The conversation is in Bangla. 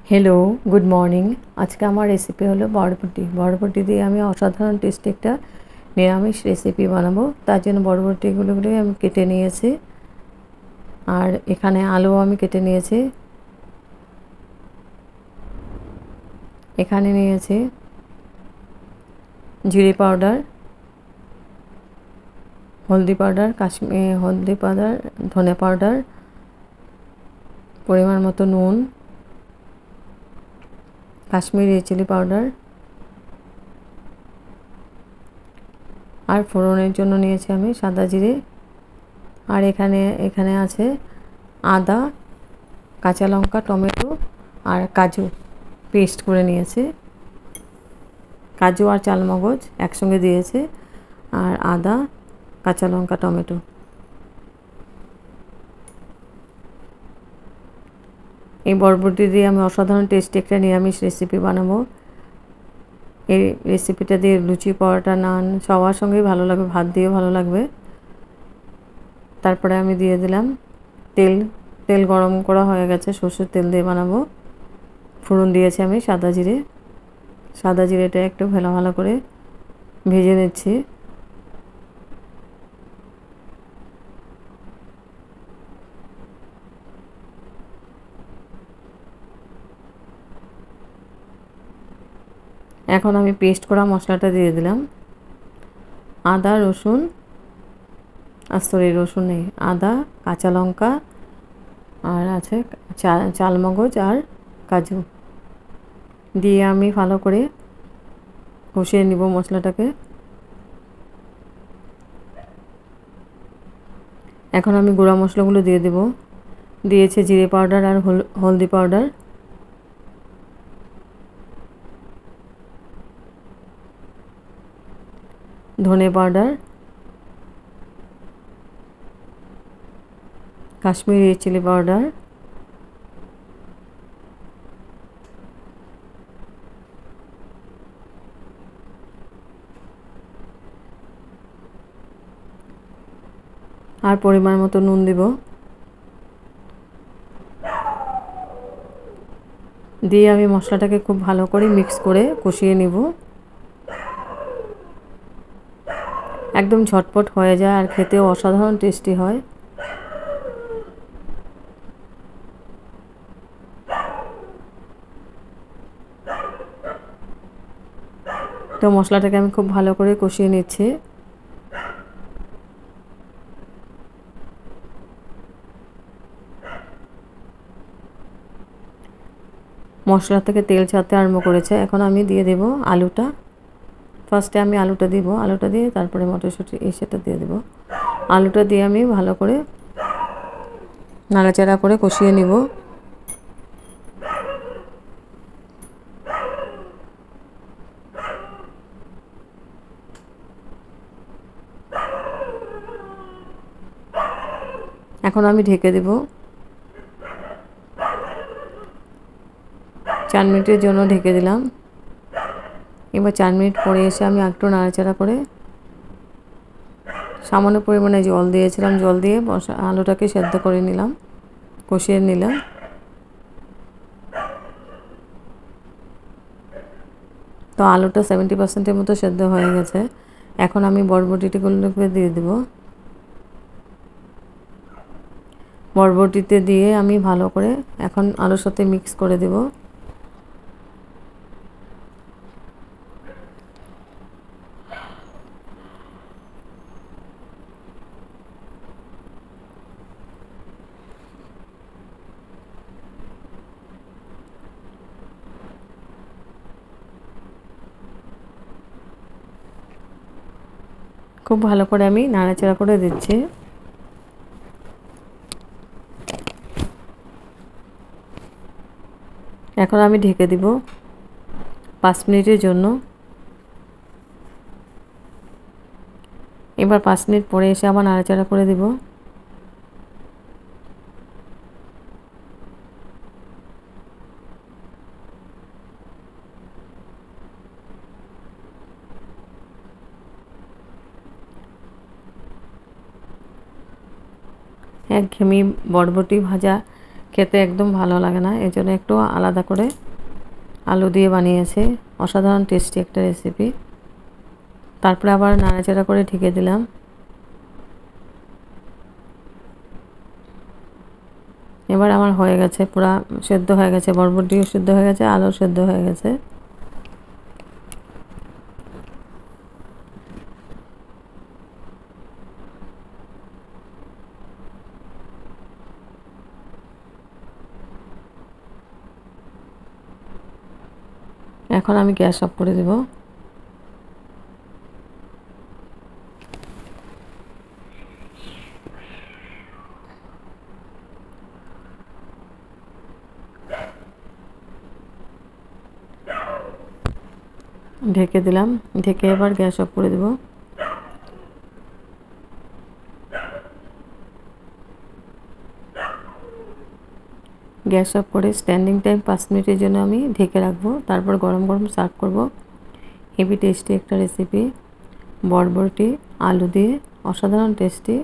Hello good morning. आज के आमार रेसिपि हलो बरबटी। बरबटी दिए आमी असाधारण टेस्टी एक निरामिष रेसिपि बानाबो। तार जोन्नो बरबटीगुलो आमी केटे निয়েছি और एखाने आलू आमी केटे निয়েছি। एखाने निয়েছি जिरे पाउडार, हल्दी पाउडार, काश्मीरी हल्दी पाउडार, धने पाउडार, परिमाण मतो नुन, काश्मीरी चिली पाउडार और फोड़নের জন্য নিয়েছি আমি সাদা জিরে और এখানে আছে আদা, কাঁচা লঙ্কা, টমেটো और কাজু পেস্ট করে নিয়েছি। কাজু আর চালমগজ একসঙ্গে দিয়েছি আর আদা, কাঁচা লঙ্কা, টমেটো। এই বরবটি দিয়ে আমি অসাধারণ টেস্টি একটা নিরামিষ রেসিপি বানাবো। এই রেসিপিটা দিয়ে লুচি, পরোটা, নান সবার সঙ্গেই ভালো লাগবে, ভাত দিয়েও ভালো লাগবে। তারপরে আমি দিয়ে দিলাম তেল। তেল গরম করা হয়ে গেছে, সরষের তেল দিয়ে বানাবো। ফোড়ন দিয়েছি আমি সাদা জিরে। সাদা জিরেটা একটু ভালো করে ভেজে নিচ্ছি। এখন আমি পেস্ট করা মশলাটা দিয়ে দিলাম। আদা, রসুন রসুন নেই, আদা, কাঁচা লঙ্কা আর আছে চালমগজ আর কাজু দিয়ে আমি ভালো করে কষিয়ে নিব মশলাটাকে। এখন আমি গুঁড়া মশলাগুলো দিয়ে দেব। দিয়েছে জিরে পাউডার আর হলদি পাউডার, ধনে পাউডার, কাশ্মীরি চিলি পাউডার আর পরিমাণ মতো নুন দিব। দিয়ে আমি মশলাটাকে খুব ভালো করে মিক্স করে কষিয়ে নিব। একদম ঝটপট হয়ে যায় আর খেতেও অসাধারণ টেস্টি হয়। তো মশলাটাকে আমি খুব ভালো করে কষিয়ে নিচ্ছি। মশলা থেকে তেল ছাড়তে আরম্ভ করেছে। এখন আমি দিয়ে দেব আলুটা। ফার্স্টে আমি আলুটা দিব, আলুটা দিয়ে তারপরে মটরশুঁটি সেটা দিয়ে দেব। আলুটা দিয়ে আমি ভালো করে নাড়াচাড়া করে কষিয়ে নিব। এখন আমি ঢেকে দেব। 4 মিনিটের জন্য ঢেকে দিলাম। এবার 4 মিনিট পরে এসে আমি একটু নাড়াচাড়া করে সামান্য পরিমাণে জল দিয়েছিলাম। জল দিয়ে আলুটাকে সেদ্ধ করে নিলাম, কষিয়ে নিলাম। তো আলুটা 70% মতো সেদ্ধ হয়ে গেছে। এখন আমি বরবটিগুলোকে দিয়ে দেব। বরবটিতে দিয়ে আমি ভালো করে এখন আলুর সাথে মিক্স করে দেব। খুব ভালো করে আমি নাড়াচাড়া করে দিচ্ছি। এখন আমি ঢেকে দিব 5 মিনিটের জন্য। এবার 5 মিনিট পরে এসে আবার নাড়াচাড়া করে দিব। একঘেয়েমি বরবটি ভাজা খেতে একদম ভালো লাগে না, এই জন্য একটু আলাদা করে আলু দিয়ে বানিয়েছি। অসাধারণ টেস্টি একটা রেসিপি। তারপরে আবার নাড়াচাড়া করে ঢেকে দিলাম। এবার আমার হয়ে গেছে, পুরা সেদ্ধ হয়ে গেছে, বরবটিও সেদ্ধ হয়ে গেছে, আলু সেদ্ধ হয়ে গেছে। এখন আমি গ্যাস অফ করে দেব। ঢেকে দিলাম, ঢেকে এবার গ্যাস অফ করে দেব। গ্যাস অফ করে স্ট্যান্ডিং টাইম 5 মিনিটের জন্য আমি ঢেকে রাখবো। তারপর গরম গরম সার্ভ করব। হেভি টেস্টি একটা রেসিপি, বরবটি আলু দিয়ে, অসাধারণ টেস্টি।